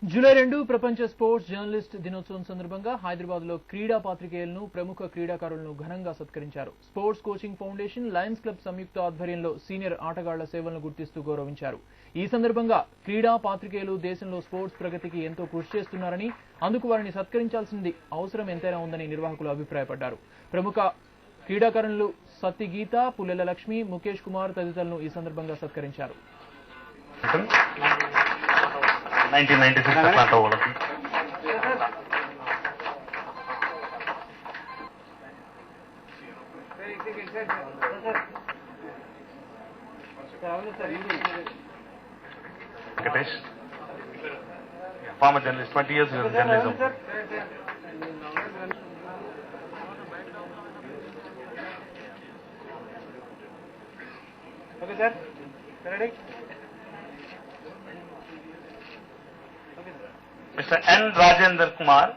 July 2 ప్రపంచ sports journalist దినోత్సవం సందర్భంగా హైదరాబాద్ లో క్రీడా పాత్రికేయులను ప్రముఖ క్రీడాకారులను ఘనంగా సత్కరించారు. Sports coaching foundation, Lions club సంయుక్త ఆధ్వర్యంలో సీనియర్ ఆటగాళ్ల సేవలను గుర్తిస్తూ గౌరవించారు. ఈ సందర్భంగా క్రీడా పాత్రికేయులు దేశంలో స్పోర్ట్స్ ప్రగతికి ఎంతో కృషి చేస్తున్నారని, అందుకు వారిని సత్కరించాల్సింది అవసరం ఎంతైనా ఉందని నిర్వాహకులు అభిప్రాయపడ్డారు. ప్రముఖ క్రీడాకారులు సత్తి గీత, పుల్లెల లక్ష్మి, ముఖేష్ కుమార్ తదితరులను ఈ సందర్భంగా సత్కరించారు. 1996 అట్లాంటా వాళ్ళకి Venkatesh, former journalist, 20 years in journalism. Okay, sir. Ready? Mr. N. Rajendra Kumar,